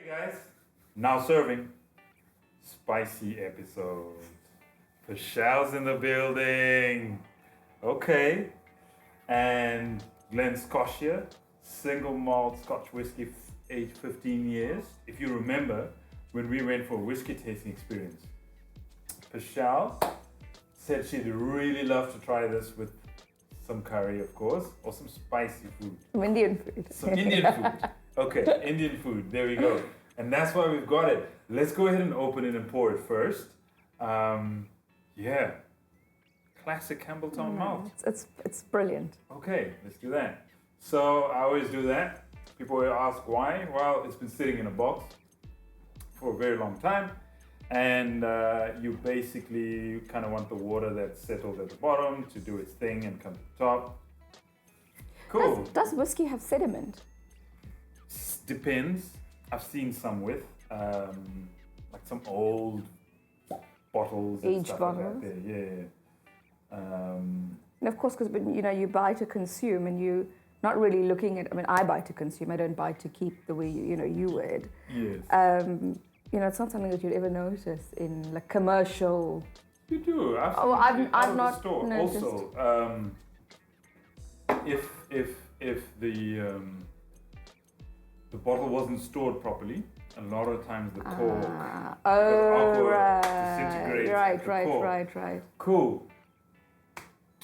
Guys, now serving spicy episode. Paschelle's in the building. Okay. And Glen Scotia, single malt Scotch whiskey, aged 15 years. If you remember, when we went for a whiskey tasting experience, Paschelle said she'd really love to try this with some curry, of course, or some spicy food. Some Indian food. Some Indian food. Okay, Indian food. There we go. And that's why we've got it. Let's go ahead and open it and pour it first. Yeah. Classic Campbelltown malt. It's brilliant. Okay, let's do that. So I always do that. People will ask why. Well, it's been sitting in a box for a very long time. And you basically kind of want the water that's settled at the bottom to do its thing and come to the top. Cool. Does whiskey have sediment? Depends. I've seen some with, like some old bottles. And Aged stuff bottles. Like that. Yeah. And of course, because you buy to consume, and you not really looking at. I mean, I buy to consume. I don't buy to keep the way you would. Yes. It's not something that you'd ever notice in like commercial. You do. I've not store. noticed. Also, if the bottle wasn't stored properly, a lot of times the cork disintegrates. Right. Cool.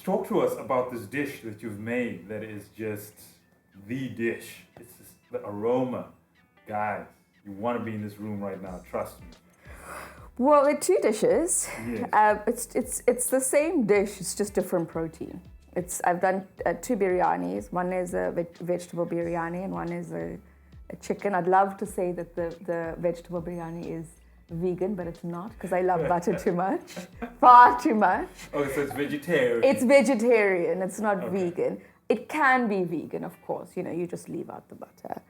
Talk to us about this dish that you've made that is just the dish. It's just the aroma. Guys, you want to be in this room right now, trust me. Well, there are two dishes. Yes. It's the same dish, it's just different protein. I've done two biryanis. One is a vegetable biryani and one is a chicken. I'd love to say that the vegetable biryani is vegan, but it's not because I love butter too much, far too much. Oh, so it's vegetarian. It's vegetarian. It's not vegan. It can be vegan, of course. You just leave out the butter.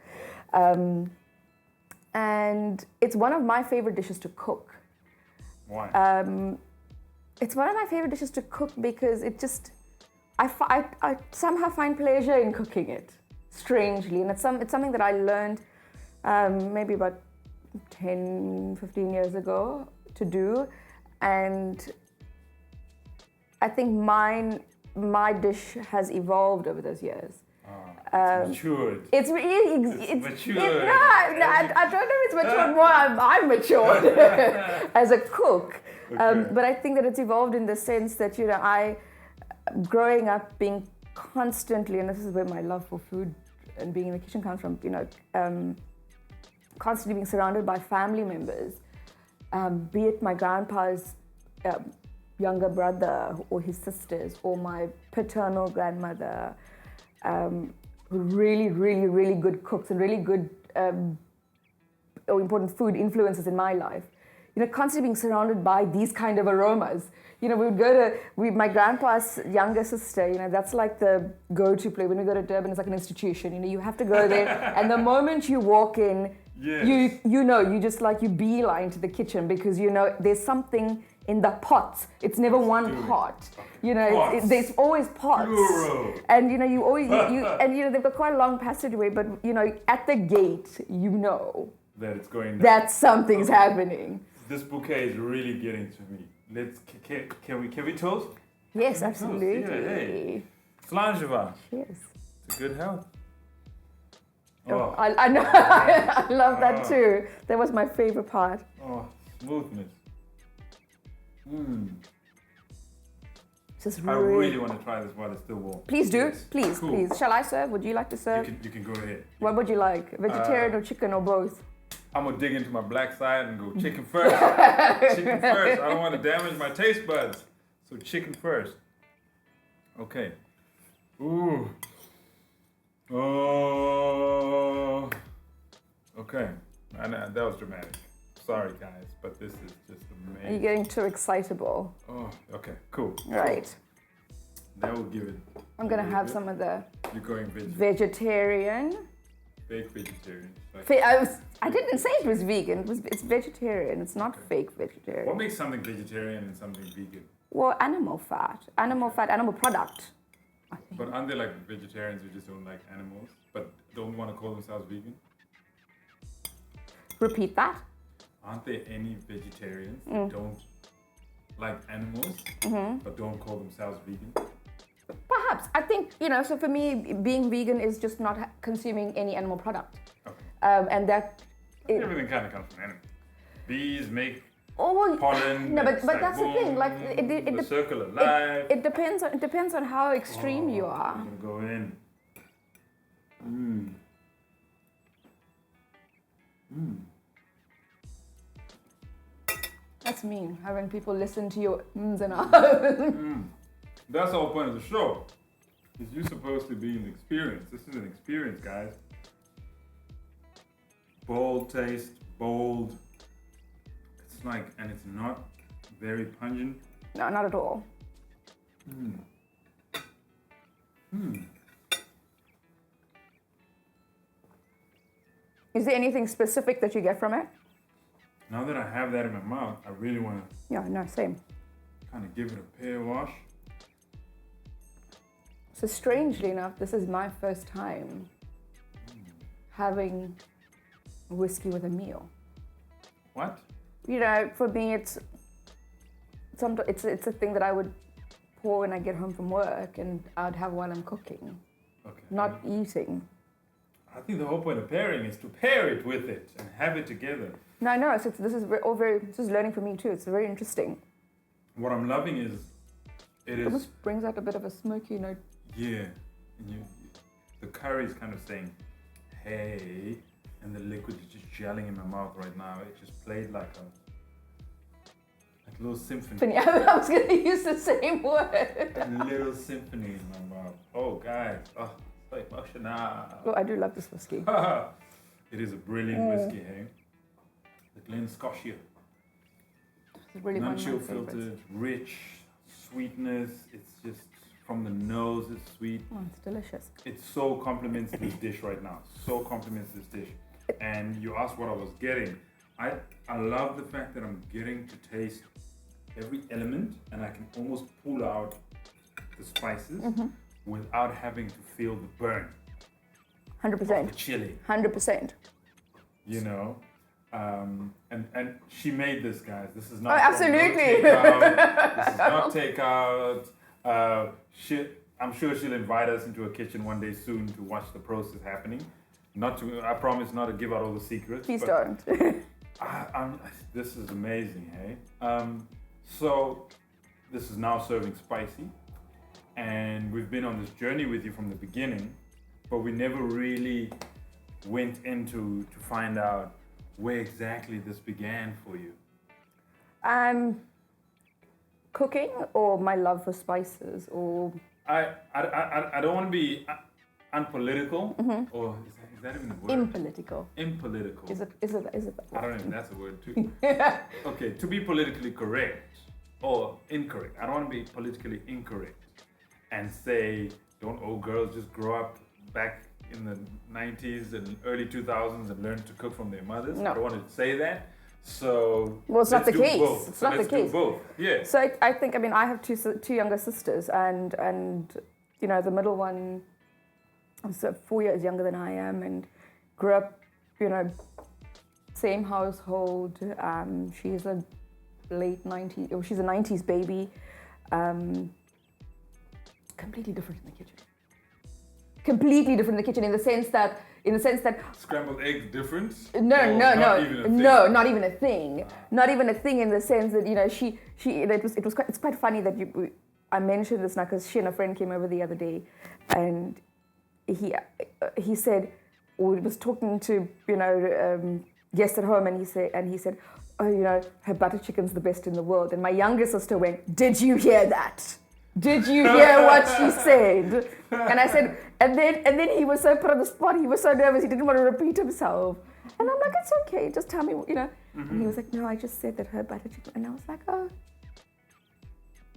And it's one of my favorite dishes to cook. Why? It's one of my favorite dishes to cook because it just, I somehow find pleasure in cooking it, strangely. And it's something that I learned maybe about 10, 15 years ago to do. And I think my dish has evolved over those years. It's matured. It's matured. I don't know if it's matured more. I'm matured as a cook. Okay. But I think that it's evolved in the sense that I, growing up being constantly, and this is where my love for food and being in the kitchen comes from. Constantly being surrounded by family members, be it my grandpa's younger brother or his sisters or my paternal grandmother. Really, really, really good cooks and really good or important food influences in my life. Constantly being surrounded by these kind of aromas. We would go to my grandpa's younger sister. That's like the go-to place when we go to Durban. It's like an institution. You have to go there, and the moment you walk in, yes. you just like you beeline to the kitchen because there's something in the pots. It's never one pot. There's always pots. Plural. And you always and they've got quite a long passageway, but at the gate that it's going down. that something's happening. This bouquet is really getting to me. Can we toast? Yes, Can we absolutely. toast? Yeah, hey. Slangeva. Cheers. To good health. Oh, I know. I love that too. That was my favorite part. Oh, smoothness. Just I really want to try this while it's still warm. Please do. Yes. Please, Cool. please. Shall I serve? Would you like to serve? You can go ahead. What would you like? Vegetarian or chicken or both? I'm gonna dig into my black side and go chicken first. Chicken first. I don't want to damage my taste buds. So chicken first. Okay. Ooh. Oh. Okay. That was dramatic. Sorry, guys, but this is just amazing. Are you getting too excitable? Oh, okay, cool. Right. That will give it. I'm gonna have some of the You're going vegetarian. fake vegetarian. Like, I didn't say it was vegan. It's vegetarian. It's not fake vegetarian. what makes something vegetarian and something vegan? Well, animal fat, animal product. I think. But aren't there like vegetarians who just don't like animals, but don't want to call themselves vegan? Repeat that. Aren't there any vegetarians that don't like animals but don't call themselves vegan? Perhaps. I think, so for me, being vegan is just not consuming any animal product. Okay. And that... Everything kind of comes from animals. Bees make Oh, pollen. no, but it's like that's the thing. Like the circle of life. it depends on how extreme you are. I'm gonna go in. That's mean, having people listen to your ums and ahs. That's the whole point of the show. Is you're supposed to be an experience. This is an experience, guys. Bold taste, bold. It's like, and it's not very pungent. No, not at all. Is there anything specific that you get from it? Now that I have that in my mouth, I really want to Yeah, no, same. kind of give it a pear wash. So strangely enough, this is my first time having whiskey with a meal. What? For me, it's a thing that I would pour when I get home from work, and I'd have while I'm cooking, Okay. not eating. I think the whole point of pairing is to pair it with it and have it together. No. So this is learning for me too. It's very interesting. What I'm loving is, it It is, almost brings out a bit of a smoky note. yeah, and the curry is kind of saying, hey, and the liquid is just gelling in my mouth right now. It just played like a little symphony. I was going to use the same word. A little symphony in my mouth. Oh, guys, so emotional. Well, I do love this whiskey. It is a brilliant whiskey, hey? The Glen Scotia. It's really one of my Non-chill favorites. filtered, rich, sweetness. It's just from the nose, it's sweet. Oh, it's delicious. It so complements this dish right now. So complements this dish. And you asked what I was getting. I love the fact that I'm getting to taste every element, and I can almost pull out the spices without having to feel the burn. 100%. The chili. 100%. And she made this, guys. This is not absolutely. This is not takeout. I'm sure she'll invite us into a kitchen one day soon to watch the process happening. I promise not to give out all the secrets. Please don't. This is amazing, hey? So this is now serving spicy, and we've been on this journey with you from the beginning, but we never really went into to find out where exactly this began for you. Cooking, or my love for spices, or I don't want to be unpolitical, or is that even a word? impolitical. Impolitical. Is it? I don't even. That's a word too. Okay, to be politically correct or incorrect. I don't want to be politically incorrect and say, don't all girls just grow up back in the 90s and early 2000s and learn to cook from their mothers? No. I don't want to say that. So Well, it's not let's the do case. both. It's So not the let's do case. both. Yeah. So I think, I have two younger sisters, and the middle one is 4 years younger than I am, and grew up, same household. She's a late 90s, or she's a 90s baby. Completely different in the kitchen. Completely different in the kitchen in the sense that Scrambled eggs different? No, Or no, not no, even a thing? no, not even a thing. Not even a thing in the sense that it's quite funny that I mentioned this now because she and a friend came over the other day, and he said, or he was talking to guests at home, and he said, oh, her butter chicken's the best in the world, and my younger sister went, did you hear that? Did you hear what she said? And I said, and then he was so put on the spot. He was so nervous. He didn't want to repeat himself. And I'm like, it's okay. Just tell me, And he was like, no, I just said that her butter chicken. And I was like, oh.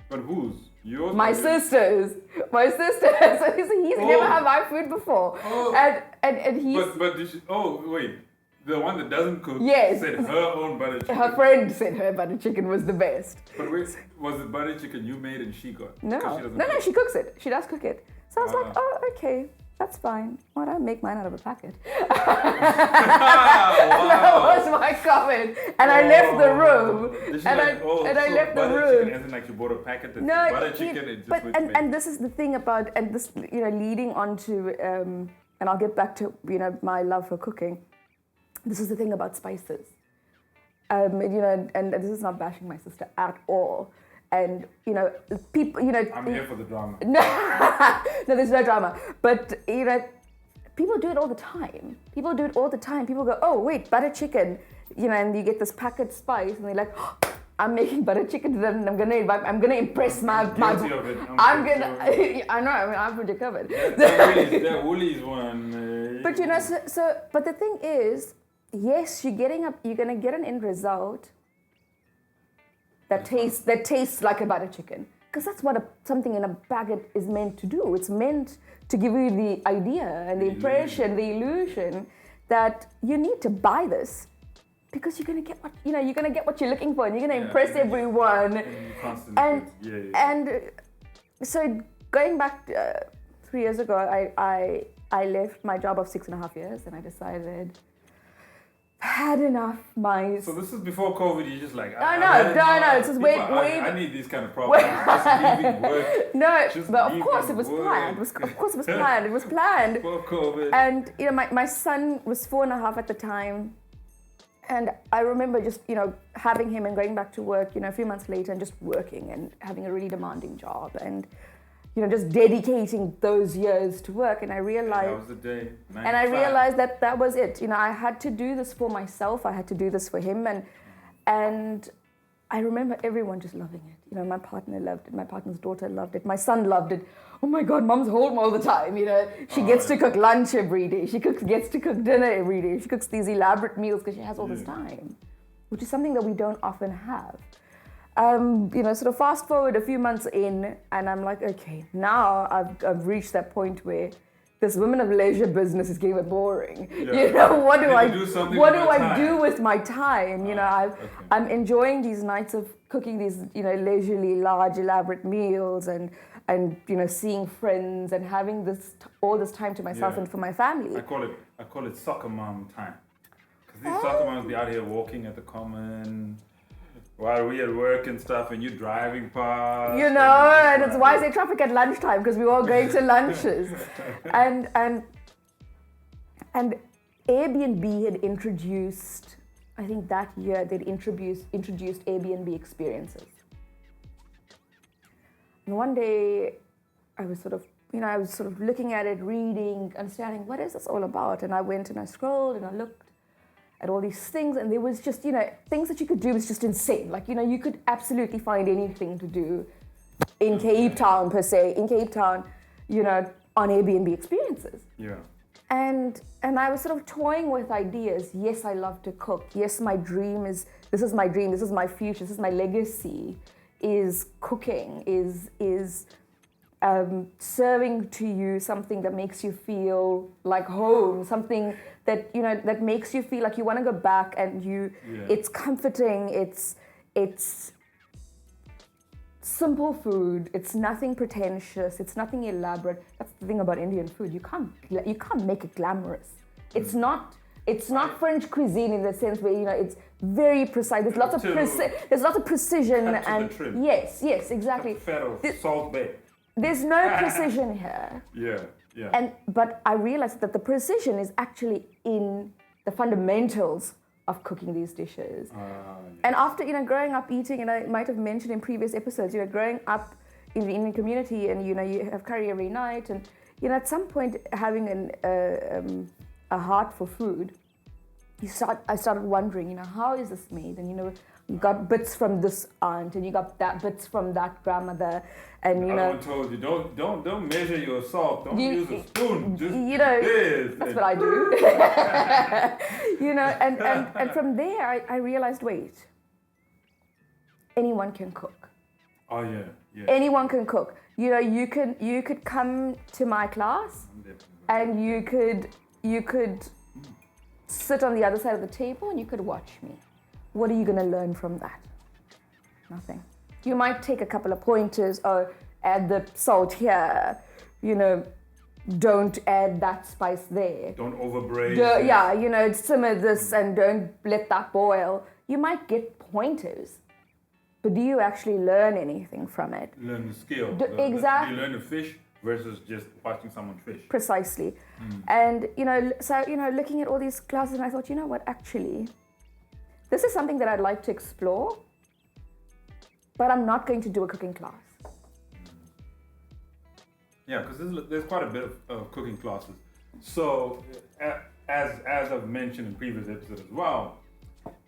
But whose? Yours? My sisters. My sister. So he's never had my food before. Oh. And he's. But did she, wait. The one that doesn't cook Yes. said her own butter chicken. Her friend said her butter chicken was the best. But wait, was it butter chicken you made and she got? No, 'Cause she doesn't no, cook. she cooks it. She does cook it. So I was like, Ah. oh, okay, that's fine. Why don't I make mine out of a packet? Wow. That was my comment, and I left the room. I left the room. Chicken, as in like you bought a packet of No, butter chicken. And but and this is the thing about, and this, you know, leading on to, and I'll get back to, you know, my love for cooking. This is the thing about spices. You know, and this is not bashing my sister at all. And, you know, people, you know... I'm here for the drama. No, there's no drama. But, you know, people do it all the time. People go, oh, wait, butter chicken. You know, and you get this packet spice, and they're like, oh, I'm making butter chicken today, and I'm gonna impress my... Guilty of it. I know, I mean, I'm pretty covered. That Woolies one. But, you know, but the thing is, yes, you're gonna get an end result that tastes like a butter chicken, because that's what something in a baguette is meant to do. It's meant to give you the idea and the impression, the illusion that you need to buy this because you're gonna get what you're looking for, and you're gonna impress everyone. And so going back 3 years ago, I left my job of 6.5 years, and I decided, had enough. So this is before COVID. You're just like, no. It's just wait. I need these kind of problems. Just leaving work. No, but of course it was planned. It was planned. Before COVID. And you know, my son was 4.5 at the time, and I remember just, you know, having him and going back to work, you know, a few months later, and just working and having a really demanding job, and, you know, just dedicating those years to work. And I realized... That was the day. And I realized that was it. You know, I had to do this for myself. I had to do this for him. And I remember everyone just loving it. You know, my partner loved it. My partner's daughter loved it. My son loved it. Oh my God, Mom's home all the time. You know, she gets to cook lunch every day. She gets to cook dinner every day. She cooks these elaborate meals because she has all this time, which is something that we don't often have. You know, sort of fast forward a few months in, and I'm like, okay, now I've reached that point where this women of leisure business is getting a bit boring. Yeah. You know, what do I do with my time? You know, I'm enjoying these nights of cooking these, you know, leisurely, large, elaborate meals, and you know, seeing friends and having all this time to myself and for my family. I call it soccer mom time, because these soccer moms be out here walking at the common while we at work and stuff, and you driving past. You know, and it's why is there traffic at lunchtime? Because we're all going to lunches. and Airbnb had introduced, I think that year, they'd introduced Airbnb experiences. And one day, I was sort of looking at it, reading, understanding, what is this all about? And I went and I scrolled and I looked at all these things, and there was just, you know, things that you could do was just insane. Like, you know, you could absolutely find anything to do in Cape Town, per se, you know, on Airbnb experiences. Yeah. And I was sort of toying with ideas. Yes, I love to cook. Yes, this is my dream, this is my future, this is my legacy, is cooking, is serving to you something that makes you feel like home, something that, you know, that makes you feel like you want to go back, and it's comforting, it's simple food, it's nothing pretentious, it's nothing elaborate. That's the thing about Indian food. You can't make it glamorous. It's not French cuisine in the sense where, you know, it's very precise. There's lots of precision, and yes, exactly. Salt Bay. There's no precision here. Yeah. But I realized that the precision is actually in the fundamentals of cooking these dishes. Yes. And after, you know, growing up eating, and I might have mentioned in previous episodes, you know, growing up in the Indian community, and, you know, you have curry every night, and, you know, at some point having a heart for food, I started wondering, you know, how is this made? And, you know, you got bits from this aunt, and you got bits from that grandmother, and, you know. Everyone told you don't measure your salt. Don't use a spoon. Just, you know, that's what I do. You know, and from there I realized, wait, anyone can cook. Oh yeah. Anyone can cook. You know, you could come to my class, and you could sit on the other side of the table, and you could watch me. What are you going to learn from that? Nothing. You might take a couple of pointers, or add the salt here, you know, don't add that spice there. Don't overbraise. Yeah, you know, simmer this and don't let that boil. You might get pointers, but do you actually learn anything from it? Learn the skill. Exactly. You learn to fish versus just watching someone fish. Precisely. And, you know, so, you know, looking at all these classes, and I thought, you know what, actually, this is something that I'd like to explore, but I'm not going to do a cooking class. Yeah, because there's quite a bit of cooking classes. So, as I've mentioned in previous episodes as well,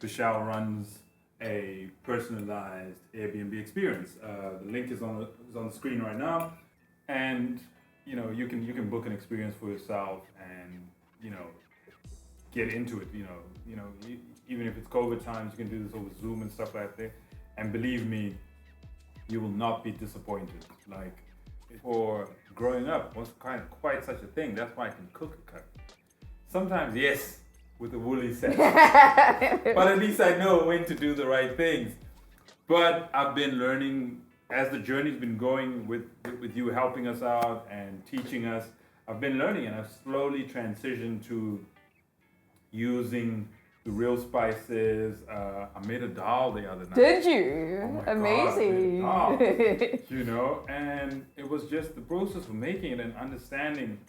Paschelle runs a personalized Airbnb experience. The link is on the screen right now, and you know you can book an experience for yourself and you know get into it. Even if it's COVID times, you can do this over Zoom and stuff like that. And believe me, you will not be disappointed. Like for growing up was quite such a thing. That's why I can cook a cut. Sometimes yes, with the woolly set, but at least I know when to do the right things. But I've been learning as the journey's been going with you helping us out and teaching us. I've been learning, and I've slowly transitioned to using the real spices. I made a dal the other night. Did you? Oh my Amazing. God, I made a dal, you know, and it was just the process of making it and understanding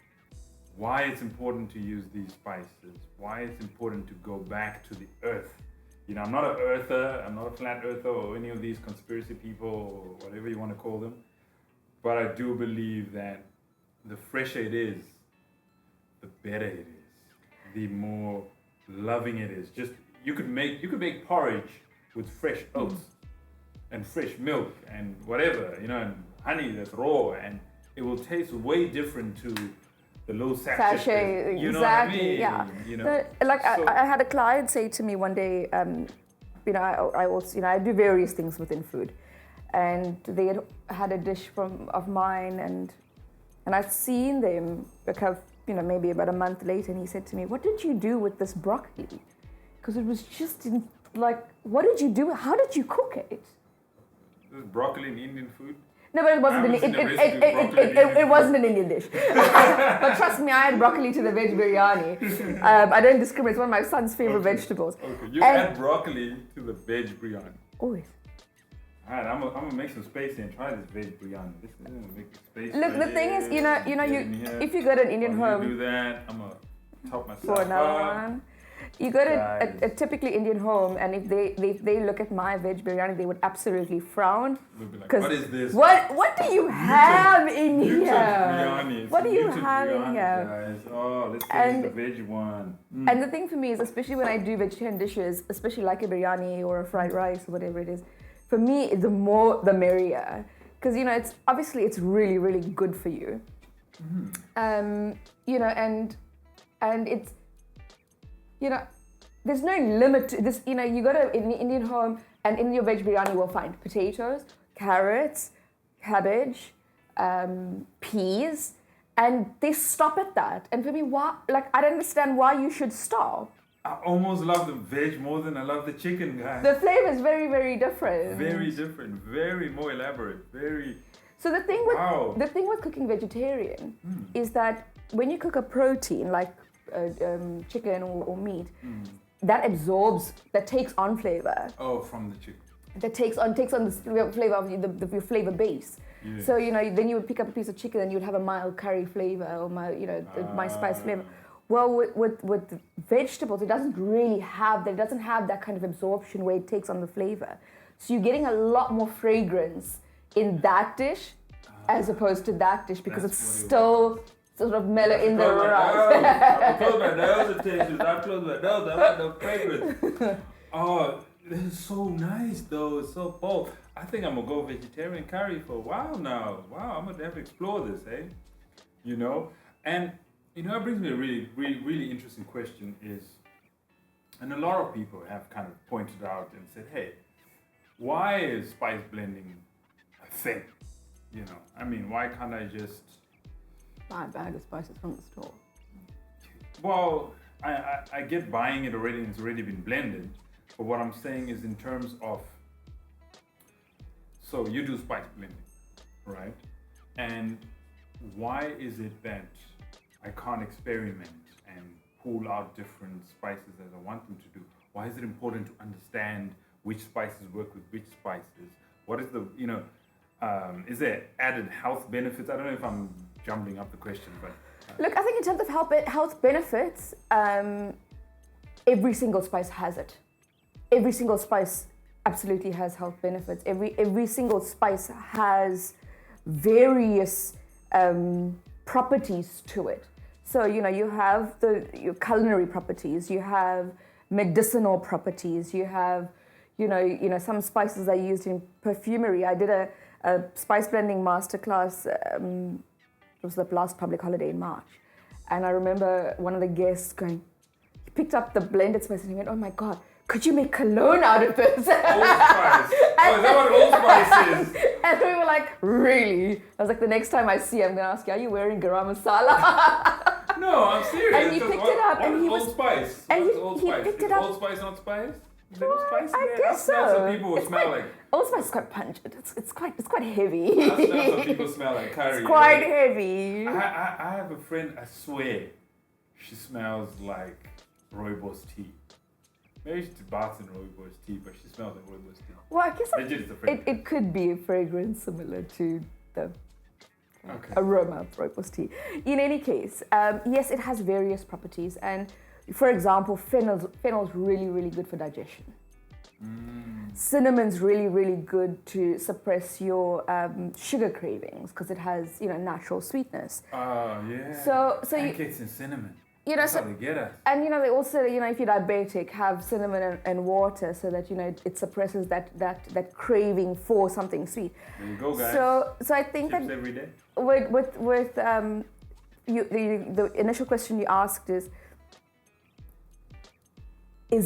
why it's important to use these spices, why it's important to go back to the earth. You know, I'm not an earther, I'm not a flat earther or any of these conspiracy people or whatever you want to call them, but I do believe that the fresher it is, the better it is, the more loving it is. Just you could make porridge with fresh oats and fresh milk and whatever, you know, and honey that's raw, and it will taste way different to the low sachet. You know exactly, what I mean? yeah. You know, I had a client say to me one day, you know, I also, you know, I do various things within food, and they had a dish of mine, and I'd seen them you know, maybe about a month later, and he said to me, "What did you do with this broccoli? Because it was just like, what did you do? How did you cook it?" Is broccoli an Indian food? No, but it wasn't. It wasn't an Indian dish. But trust me, I had broccoli to the veg biryani. I don't discriminate. It's one of my son's favorite vegetables. Okay, you add broccoli to the veg biryani. Always. All right, I'm gonna make some space here and try this veg biryani. This is gonna make space. Look, the thing is, you know, if you go to an Indian home, you do that, I'm gonna top myself for another up. one. You go to a typically Indian home, and if they look at my veg biryani, they would absolutely frown. They'll be like, what is this? What do you have in here? Biryani. What do you have biryani, in here? Guys. Oh, let's take the veg one. And the thing for me is, especially when I do vegetarian dishes, especially like a biryani or a fried rice or whatever it is, for me, the more the merrier, because you know it's obviously it's really really good for you. You know, and it's, you know, there's no limit to this. You know, you go to an Indian home, and in your veg biryani, you will find potatoes, carrots, cabbage, peas, and they stop at that. And for me, why? Like, I don't understand why you should stop. I almost love the veg more than I love the chicken, guys. The flavor is very, very different. Very different, very more elaborate, very. So the thing with cooking vegetarian is that when you cook a protein like chicken or meat, that takes on flavor. Oh, from the chicken. That takes on the flavor of your flavor base. Yes. So you know, then you would pick up a piece of chicken and you'd have a mild curry flavor or my spice flavor. Well, with vegetables, it doesn't really have that. It doesn't have that kind of absorption where it takes on the flavor. So you're getting a lot more fragrance in that dish as opposed to that dish because it's still sort of mellow in the rice. I close my nose and taste. I close my nose. I want no fragrance. Oh, this is so nice though. It's so bold. I think I'm gonna go vegetarian curry for a while now. Wow, I'm gonna have to explore this, eh? You know, and you know, it brings me a really interesting question is, and a lot of people have kind of pointed out and said, hey, why is spice blending a thing? You know, I mean, why can't I just buy a bag of spices from the store? Well, I get buying it already and it's already been blended, but what I'm saying is in terms of, so you do spice blending, right? And why is it that I can't experiment and pull out different spices as I want them to do? Why is it important to understand which spices work with which spices? What is the, is there added health benefits? I don't know if I'm jumbling up the question, but... Look, I think in terms of health benefits, every single spice has it. Every single spice absolutely has health benefits. Every single spice has various properties to it. So, you have your culinary properties, you have medicinal properties, you have, some spices are used in perfumery. I did a spice blending masterclass. It was the last public holiday in March. And I remember one of the guests he picked up the blended spice and he went, "Oh my God, could you make cologne out of this?" Old spice. Oh, is that what old spice is? And we were like, really? I was like, the next time I see you, I'm going to ask you, are you wearing garam masala? No, I'm serious. And he picked it up and he was... Old spice? And What's he old spice? picked it Is up. Old spice not spice? Is there no spice in I there? guess so. That's what people smell like. Old spice is quite pungent. It's quite heavy. That's what people smell like. Curry. It's quite heavy. I have a friend, I swear, she smells like rooibos tea. Maybe she baths in rooibos tea, but she smells like rooibos tea. Well, I guess it could be a fragrance similar to the aroma of rooibos tea. In any case, yes, it has various properties. And for example, fennel's really, really good for digestion. Cinnamon's really, really good to suppress your sugar cravings because it has, natural sweetness. Oh, yeah. So pancakes and cinnamon. That's how they get us. And they also, if you're diabetic, have cinnamon and water so that it suppresses that craving for something sweet. There you go, guys. So I think Tips that every day. with the initial question you asked is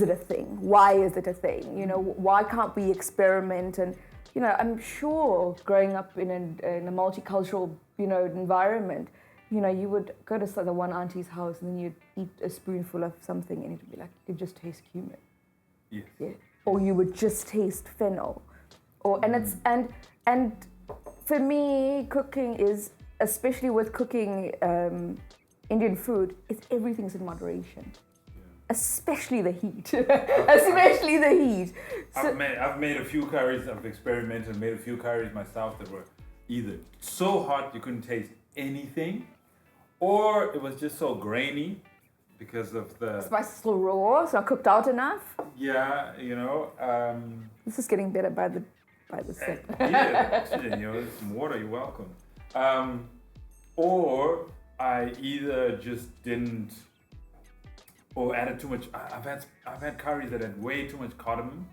it a thing? Why is it a thing? Why can't we experiment? And I'm sure growing up in a multicultural environment, you would go to the one auntie's house and then you'd eat a spoonful of something and it would be like, it just tastes cumin. Yes. Yeah. Or you would just taste fennel. And for me, cooking is, especially with cooking Indian food, everything's in moderation. Especially the heat. Especially the heat. So, I've made a few curries, I've experimented, made a few curries myself that were either so hot you couldn't taste anything, or it was just so grainy because of the... Spices still raw, so not cooked out enough. Yeah, This is getting better by the sip. Yeah, some water, you're welcome. Or I either just didn't, or added too much. I've had curries that had way too much cardamom.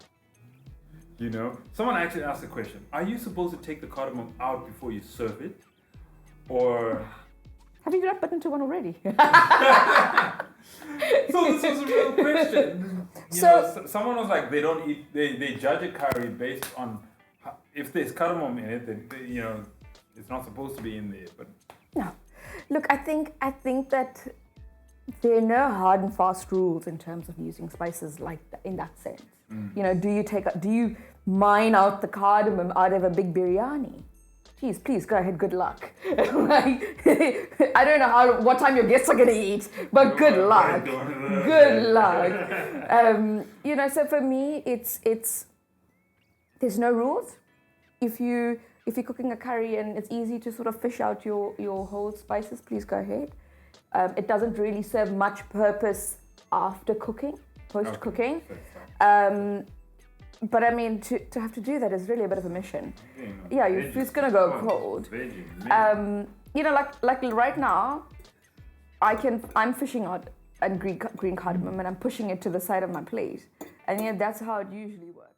Someone actually asked the question: are you supposed to take the cardamom out before you serve it, or? Have you not bitten into one already? So this was a real question. Someone was like, they don't eat. They judge a curry based on if there's cardamom in it. Then it's not supposed to be in there. But no, look, I think that there are no hard and fast rules in terms of using spices like that, in that sense. Do you mine out the cardamom out of a big biryani? Geez, please go ahead. Good luck. I don't know what time your guests are going to eat, but good luck. Good luck. So for me, it's there's no rules. If you're cooking a curry and it's easy to sort of fish out your whole spices, please go ahead. It doesn't really serve much purpose after cooking, post-cooking. Okay. But I mean, to have to do that is really a bit of a mission. Yeah, your food's gonna go cold. Veggie. Like right now, I'm fishing out green cardamom and I'm pushing it to the side of my plate, and that's how it usually works.